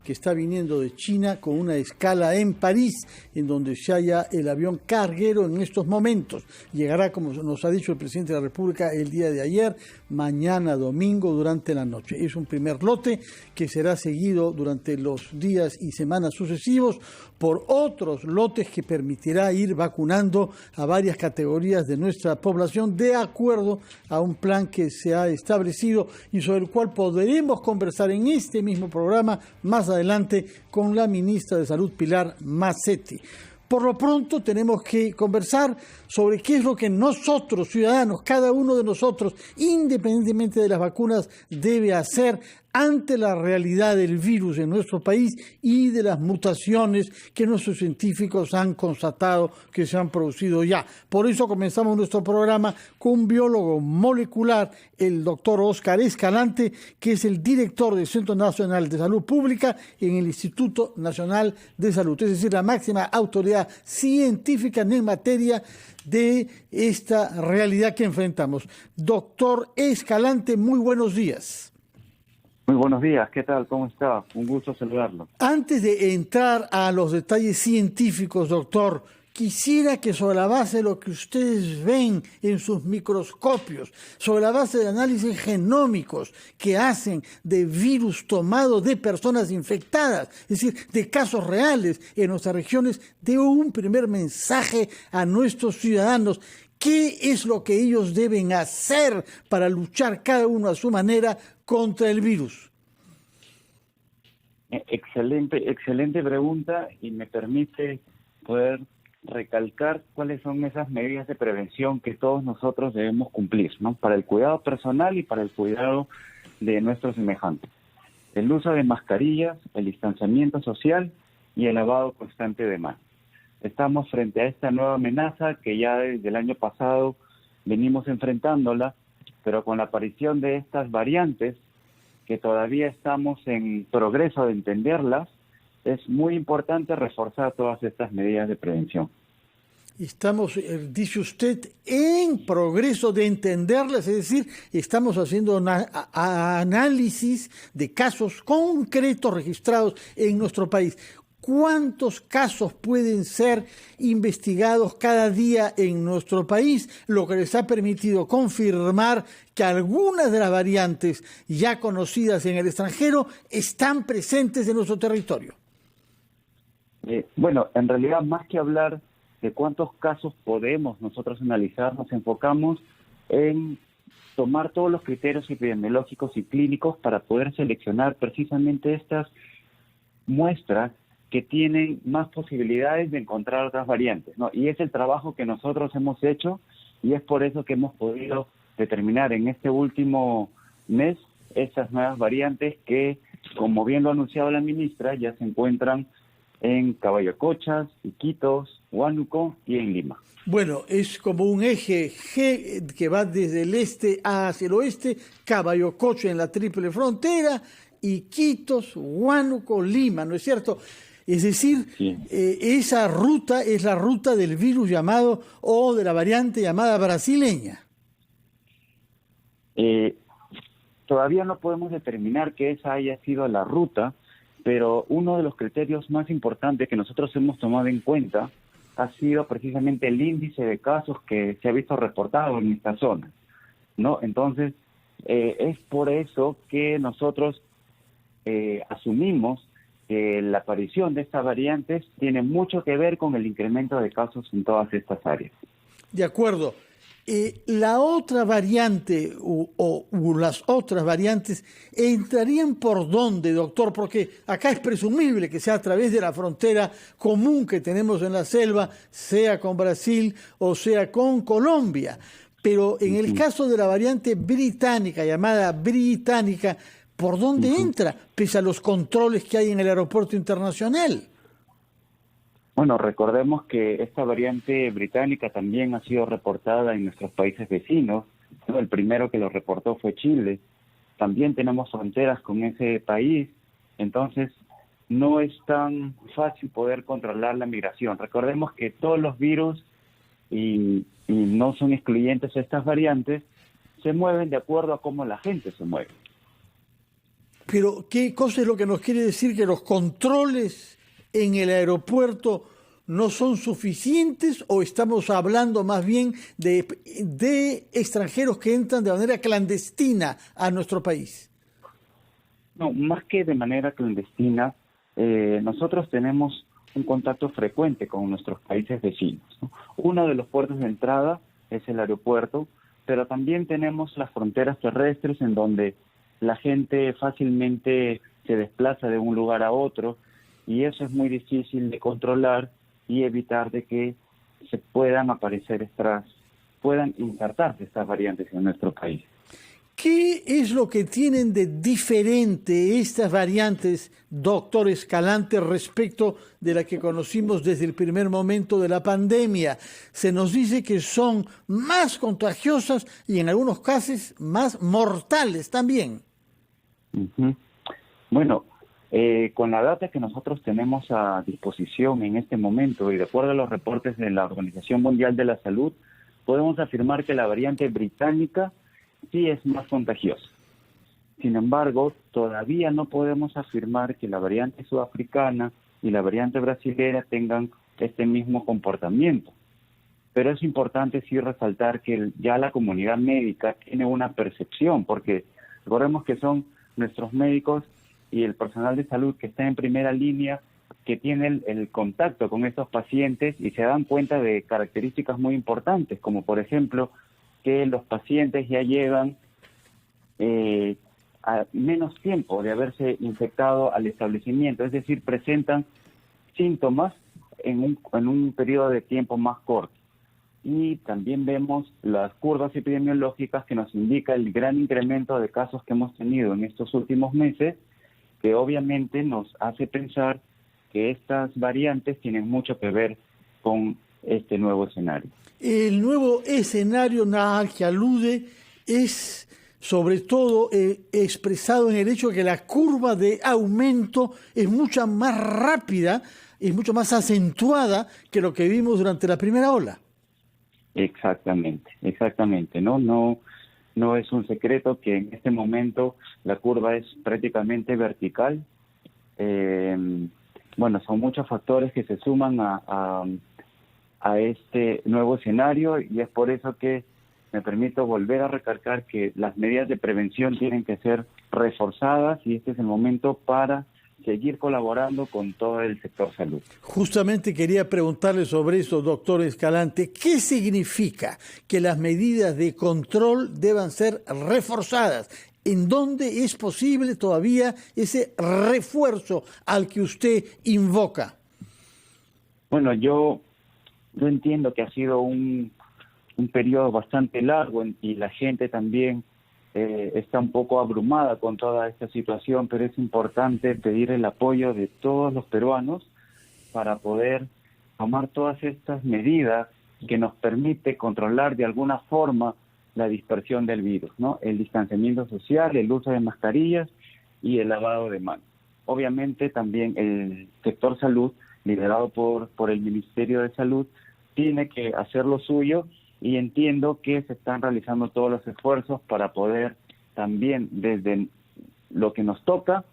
que está viniendo de China con una escala en París, en donde se halla el avión carguero en estos momentos. Llegará, como nos ha dicho el presidente de la República el día de ayer, mañana domingo durante la noche. Es un primer lote que será seguido durante los días y semanas sucesivos por otros lotes que permitirá ir vacunando a varias categorías de nuestra población de acuerdo a un plan que se ha establecido y sobre el cual podremos conversar en este mismo programa más adelante con la ministra de Salud, Pilar Mazzetti. Por lo pronto tenemos que conversar sobre qué es lo que nosotros, ciudadanos, cada uno de nosotros, independientemente de las vacunas, debe hacer ante la realidad del virus en nuestro país y de las mutaciones que nuestros científicos han constatado que se han producido ya. Por eso comenzamos nuestro programa con un biólogo molecular, el doctor Óscar Escalante, que es el director del Centro Nacional de Salud Pública en el Instituto Nacional de Salud, es decir, la máxima autoridad científica en materia de esta realidad que enfrentamos. Doctor Escalante, muy buenos días. Muy buenos días, ¿qué tal? ¿Cómo está? Un gusto saludarlo. Antes de entrar a los detalles científicos, doctor, quisiera que sobre la base de lo que ustedes ven en sus microscopios, sobre la base de análisis genómicos que hacen de virus tomados de personas infectadas, es decir, de casos reales en nuestras regiones, dé un primer mensaje a nuestros ciudadanos. ¿Qué es lo que ellos deben hacer para luchar cada uno a su manera contra el virus? Excelente pregunta y me permite poder recalcar cuáles son esas medidas de prevención que todos nosotros debemos cumplir, ¿no? Para el cuidado personal y para el cuidado de nuestros semejantes. El uso de mascarillas, el distanciamiento social y el lavado constante de manos. Estamos frente a esta nueva amenaza que ya desde el año pasado venimos enfrentándola, pero con la aparición de estas variantes, que todavía estamos en progreso de entenderlas, es muy importante reforzar todas estas medidas de prevención. Estamos, dice usted, en progreso de entenderlas, es decir, estamos haciendo análisis de casos concretos registrados en nuestro país. ¿Cuántos casos pueden ser investigados cada día en nuestro país? Lo que les ha permitido confirmar que algunas de las variantes ya conocidas en el extranjero están presentes en nuestro territorio. Bueno, en realidad, más que hablar de cuántos casos podemos nosotros analizar, nos enfocamos en tomar todos los criterios epidemiológicos y clínicos para poder seleccionar precisamente estas muestras que tienen más posibilidades de encontrar otras variantes, ¿no? Y es el trabajo que nosotros hemos hecho y es por eso que hemos podido determinar en este último mes estas nuevas variantes que, como bien lo ha anunciado la ministra, ya se encuentran en Caballocochas, Iquitos, Huánuco y en Lima. Bueno, es como un eje G que va desde el este hacia el oeste, Caballococha en la triple frontera, Iquitos, Huánuco, Lima, ¿no es cierto? Es decir, sí. Esa ruta es la ruta del virus llamado, o de la variante llamada brasileña. Todavía no podemos determinar que esa haya sido la ruta, pero uno de los criterios más importantes que nosotros hemos tomado en cuenta ha sido precisamente el índice de casos que se ha visto reportado en esta zona, ¿no? Entonces, es por eso que nosotros asumimos que la aparición de estas variantes tiene mucho que ver con el incremento de casos en todas estas áreas. De acuerdo. La otra variante o las otras variantes entrarían por dónde, doctor, porque acá es presumible que sea a través de la frontera común que tenemos en la selva, sea con Brasil o sea con Colombia. Pero en el caso de la variante británica, llamada británica, ¿por dónde entra, pese a los controles que hay en el aeropuerto internacional? Bueno, recordemos que esta variante británica también ha sido reportada en nuestros países vecinos. El primero que lo reportó fue Chile. También tenemos fronteras con ese país. Entonces, no es tan fácil poder controlar la migración. Recordemos que todos los virus, y no son excluyentes estas variantes, se mueven de acuerdo a cómo la gente se mueve. Pero, ¿qué cosa es lo que nos quiere decir? ¿Que los controles en el aeropuerto no son suficientes o estamos hablando más bien de extranjeros que entran de manera clandestina a nuestro país? No, más que de manera clandestina, nosotros tenemos un contacto frecuente con nuestros países vecinos, ¿no? Uno de los puertos de entrada es el aeropuerto, pero también tenemos las fronteras terrestres en donde la gente fácilmente se desplaza de un lugar a otro y eso es muy difícil de controlar y evitar de que se puedan puedan insertarse estas variantes en nuestro país. ¿Qué es lo que tienen de diferente estas variantes, doctor Escalante, respecto de la que conocimos desde el primer momento de la pandemia? Se nos dice que son más contagiosas y en algunos casos más mortales también. Uh-huh. Bueno, con la data que nosotros tenemos a disposición en este momento y de acuerdo a los reportes de la Organización Mundial de la Salud, podemos afirmar que la variante británica sí es más contagiosa. Sin embargo, todavía no podemos afirmar que la variante sudafricana y la variante brasilera tengan este mismo comportamiento. Pero es importante sí resaltar que ya la comunidad médica tiene una percepción, porque recordemos que son nuestros médicos y el personal de salud que está en primera línea, que tiene el contacto con estos pacientes y se dan cuenta de características muy importantes, como por ejemplo que los pacientes ya llegan a menos tiempo de haberse infectado al establecimiento, es decir, presentan síntomas en un periodo de tiempo más corto. Y también vemos las curvas epidemiológicas que nos indica el gran incremento de casos que hemos tenido en estos últimos meses, que obviamente nos hace pensar que estas variantes tienen mucho que ver con este nuevo escenario. El nuevo escenario al que alude es sobre todo expresado en el hecho de que la curva de aumento es mucho más rápida, es mucho más acentuada que lo que vimos durante la primera ola. Exactamente, no es un secreto que en este momento la curva es prácticamente vertical. Bueno, son muchos factores que se suman a este nuevo escenario y es por eso que me permito volver a recalcar que las medidas de prevención tienen que ser reforzadas y este es el momento para seguir colaborando con todo el sector salud. Justamente quería preguntarle sobre eso, doctor Escalante. ¿Qué significa que las medidas de control deban ser reforzadas? ¿En dónde es posible todavía ese refuerzo al que usted invoca? Bueno, yo entiendo que ha sido un periodo bastante largo y la gente también está un poco abrumada con toda esta situación, pero es importante pedir el apoyo de todos los peruanos para poder tomar todas estas medidas que nos permite controlar de alguna forma la dispersión del virus, ¿no? El distanciamiento social, el uso de mascarillas y el lavado de manos. Obviamente también el sector salud, liderado por el Ministerio de Salud, tiene que hacer lo suyo y entiendo que se están realizando todos los esfuerzos para poder también desde lo que nos toca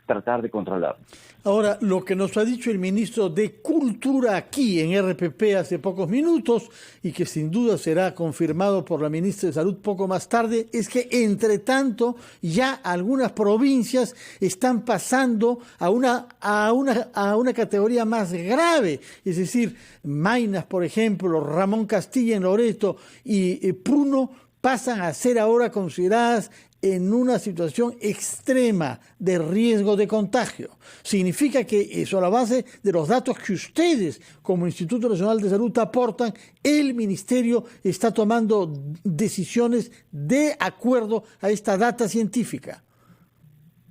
tratar de controlar. Ahora, lo que nos ha dicho el ministro de Cultura aquí en RPP hace pocos minutos y que sin duda será confirmado por la ministra de Salud poco más tarde, es que entre tanto ya algunas provincias están pasando a una categoría más grave, es decir, Maynas, por ejemplo, Ramón Castilla en Loreto y Puno pasan a ser ahora consideradas en una situación extrema de riesgo de contagio. Significa que eso a la base de los datos que ustedes como Instituto Nacional de Salud aportan, el Ministerio está tomando decisiones de acuerdo a esta data científica.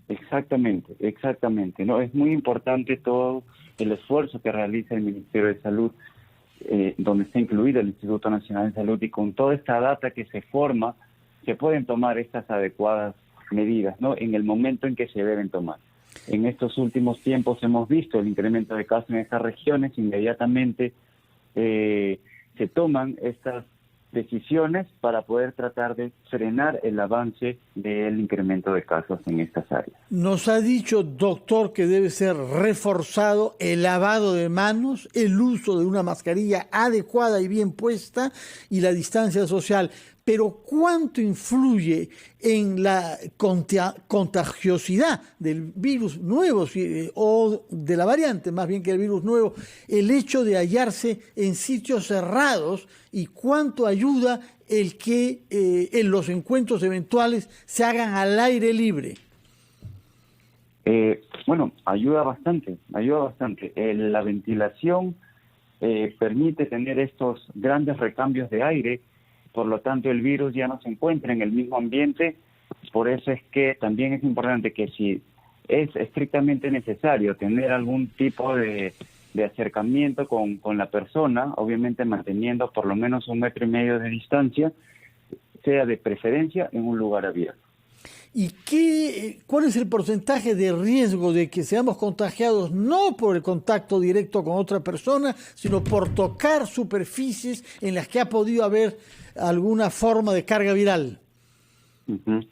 Exactamente. No, es muy importante todo el esfuerzo que realiza el Ministerio de Salud, donde está incluido el Instituto Nacional de Salud y con toda esta data que se forma, se pueden tomar estas adecuadas medidas, ¿no? En el momento en que se deben tomar. En estos últimos tiempos hemos visto el incremento de casos en estas regiones, inmediatamente se toman estas decisiones para poder tratar de frenar el avance del incremento de casos en estas áreas. Nos ha dicho, doctor, que debe ser reforzado el lavado de manos, el uso de una mascarilla adecuada y bien puesta y la distancia social. Pero ¿cuánto influye en la contagiosidad del virus nuevo o de la variante, más bien que el virus nuevo, el hecho de hallarse en sitios cerrados y cuánto ayuda el que en los encuentros eventuales se hagan al aire libre? Bueno, ayuda bastante. La ventilación permite tener estos grandes recambios de aire. Por lo tanto, el virus ya no se encuentra en el mismo ambiente. Por eso es que también es importante que si es estrictamente necesario tener algún tipo de acercamiento con la persona, obviamente manteniendo por lo menos 1,5 metros de distancia, sea de preferencia en un lugar abierto. ¿Y cuál es el porcentaje de riesgo de que seamos contagiados no por el contacto directo con otra persona, sino por tocar superficies en las que ha podido haber alguna forma de carga viral? Uh-huh.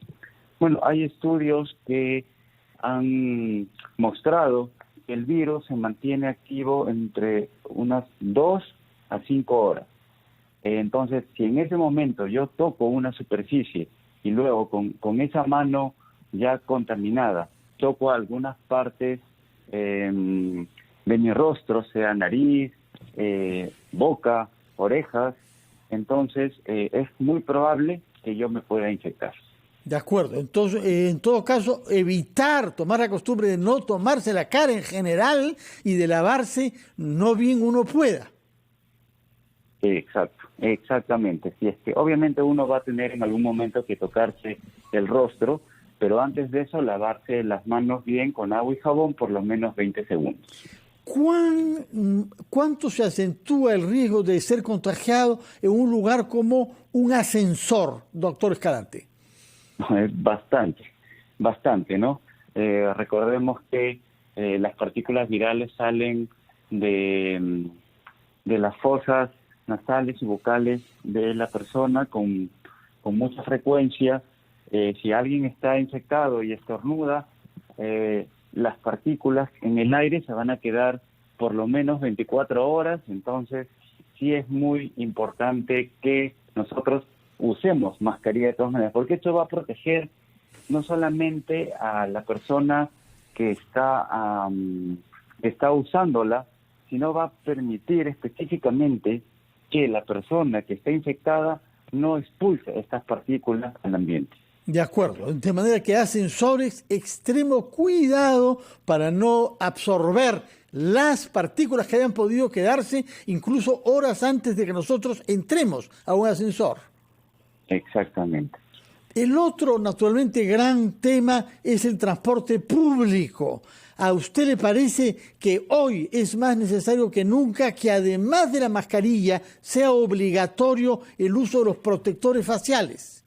Bueno, hay estudios que han mostrado que el virus se mantiene activo entre unas 2 a 5 horas. Entonces, si en ese momento yo toco una superficie y luego con esa mano ya contaminada toco algunas partes de mi rostro, sea nariz, boca, orejas, entonces es muy probable que yo me pueda infectar. De acuerdo. Entonces, en todo caso, tomar la costumbre de no tomarse la cara en general y de lavarse no bien uno pueda. Exactamente. Si es que obviamente uno va a tener en algún momento que tocarse el rostro, pero antes de eso lavarse las manos bien con agua y jabón por lo menos 20 segundos. ¿Cuánto se acentúa el riesgo de ser contagiado en un lugar como un ascensor, doctor Escalante? Bastante, ¿no? Recordemos que las partículas virales salen de las fosas nasales y bucales de la persona con mucha frecuencia. Si alguien está infectado y estornuda, las partículas en el aire se van a quedar por lo menos 24 horas, entonces sí es muy importante que nosotros usemos mascarilla de todas maneras, porque esto va a proteger no solamente a la persona que está usándola, sino va a permitir específicamente que la persona que está infectada no expulse estas partículas al ambiente. De acuerdo, de manera que ascensores, extremo cuidado para no absorber las partículas que hayan podido quedarse incluso horas antes de que nosotros entremos a un ascensor. Exactamente. El otro, naturalmente, gran tema es el transporte público. ¿A usted le parece que hoy es más necesario que nunca que además de la mascarilla sea obligatorio el uso de los protectores faciales?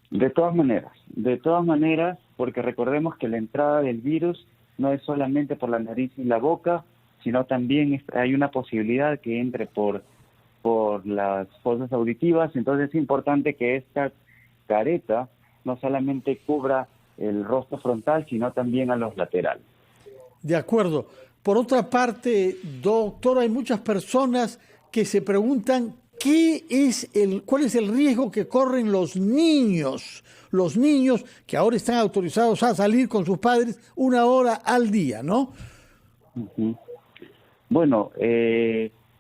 De todas maneras, porque recordemos que la entrada del virus no es solamente por la nariz y la boca, sino también hay una posibilidad que entre por las fosas auditivas. Entonces es importante que esta careta no solamente cubra el rostro frontal, sino también a los laterales. De acuerdo. Por otra parte, doctor, hay muchas personas que se preguntan cuál es el riesgo que corren los niños que ahora están autorizados a salir con sus padres 1 hora al día, ¿no? Uh-huh. Bueno,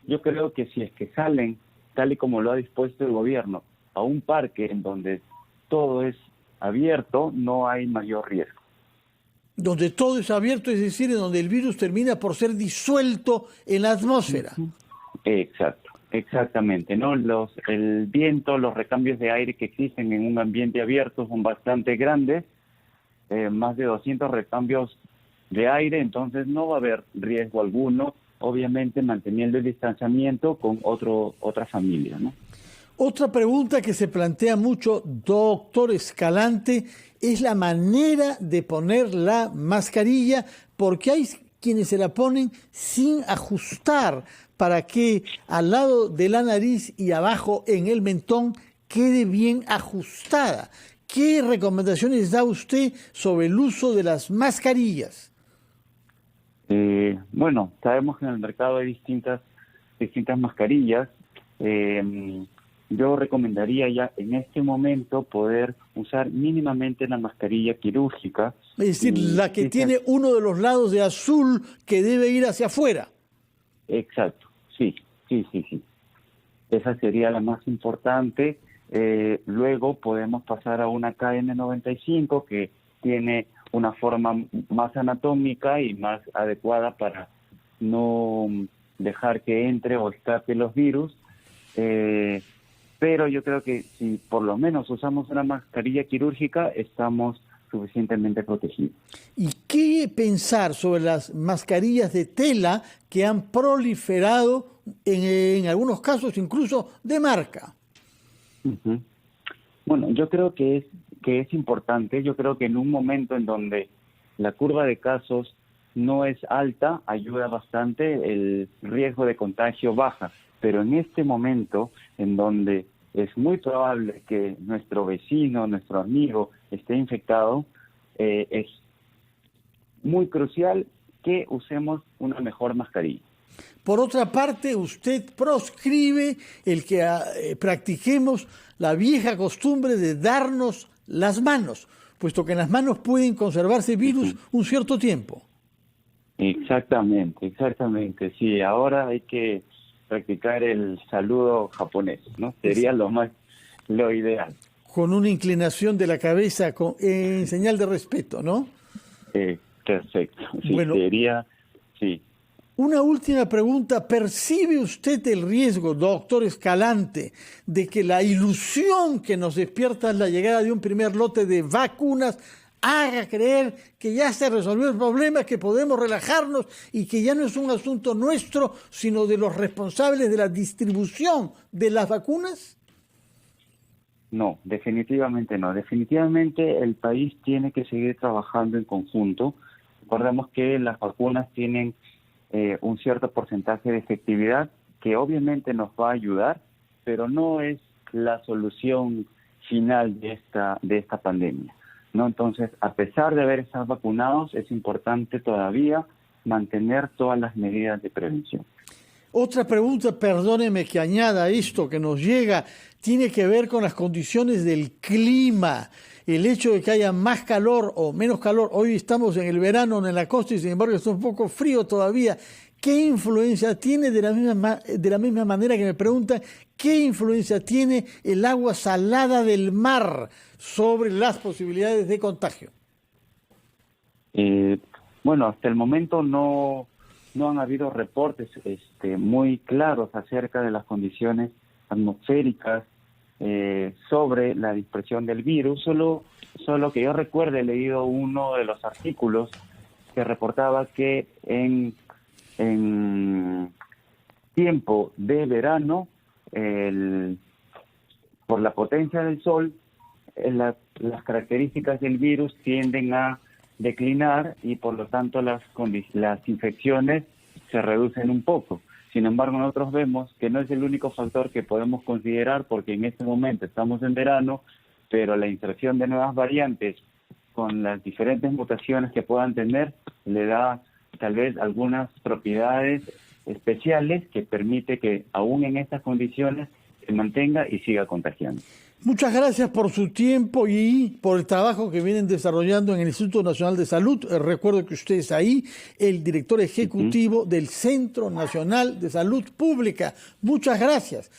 yo creo que si es que salen, tal y como lo ha dispuesto el gobierno, a un parque en donde todo es abierto, no hay mayor riesgo. Donde todo es abierto, es decir, en donde el virus termina por ser disuelto en la atmósfera. Exactamente, ¿no? El viento, los recambios de aire que existen en un ambiente abierto son bastante grandes, más de 200 recambios de aire, entonces no va a haber riesgo alguno, obviamente manteniendo el distanciamiento con otra familia, ¿no? Otra pregunta que se plantea mucho, doctor Escalante, es la manera de poner la mascarilla, porque hay quienes se la ponen sin ajustar, para que al lado de la nariz y abajo en el mentón quede bien ajustada. ¿Qué recomendaciones da usted sobre el uso de las mascarillas? Bueno, sabemos que en el mercado hay distintas mascarillas. Yo recomendaría ya en este momento poder usar mínimamente la mascarilla quirúrgica. Es decir, la que tiene uno de los lados de azul que debe ir hacia afuera. Exacto, sí. Esa sería la más importante. Luego podemos pasar a una KN95 que tiene una forma más anatómica y más adecuada para no dejar que entre o escape los virus. Pero yo creo que si por lo menos usamos una mascarilla quirúrgica, estamos suficientemente protegidos. ¿Y qué pensar sobre las mascarillas de tela que han proliferado en algunos casos incluso de marca? Uh-huh. Bueno, yo creo que es importante. Yo creo que en un momento en donde la curva de casos no es alta, ayuda bastante, el riesgo de contagio baja. Pero en este momento, en donde es muy probable que nuestro vecino, nuestro amigo esté infectado, es muy crucial que usemos una mejor mascarilla. Por otra parte, usted proscribe el que practiquemos la vieja costumbre de darnos las manos, puesto que en las manos pueden conservarse virus un cierto tiempo. Exactamente. Sí, ahora hay que practicar el saludo japonés, ¿no? Sería lo ideal. Con una inclinación de la cabeza en señal de respeto, ¿no? Perfecto. Sí, bueno, sí. Una última pregunta. ¿Percibe usted el riesgo, doctor Escalante, de que la ilusión que nos despierta la llegada de un primer lote de vacunas haga creer que ya se resolvió el problema, que podemos relajarnos y que ya no es un asunto nuestro, sino de los responsables de la distribución de las vacunas? No, definitivamente no. Definitivamente el país tiene que seguir trabajando en conjunto. Recordemos que las vacunas tienen un cierto porcentaje de efectividad que obviamente nos va a ayudar, pero no es la solución final de esta pandemia, ¿no? Entonces, a pesar de haber estado vacunados, es importante todavía mantener todas las medidas de prevención. Otra pregunta, perdóneme que añada esto que nos llega, tiene que ver con las condiciones del clima. El hecho de que haya más calor o menos calor, hoy estamos en el verano en la costa y sin embargo está un poco frío todavía. ¿Qué influencia tiene, de la misma manera que me preguntan, qué influencia tiene el agua salada del mar sobre las posibilidades de contagio? Bueno, hasta el momento no han habido reportes muy claros acerca de las condiciones atmosféricas sobre la dispersión del virus. Solo que yo recuerde, he leído uno de los artículos que reportaba que en tiempo de verano, por la potencia del sol, las características del virus tienden a declinar y por lo tanto las infecciones se reducen un poco. Sin embargo, nosotros vemos que no es el único factor que podemos considerar, porque en este momento estamos en verano, pero la inserción de nuevas variantes con las diferentes mutaciones que puedan tener le da tal vez algunas propiedades especiales que permite que aún en estas condiciones se mantenga y siga contagiando. Muchas gracias por su tiempo y por el trabajo que vienen desarrollando en el Instituto Nacional de Salud. Recuerdo que usted es ahí el director ejecutivo del Centro Nacional de Salud Pública. Muchas gracias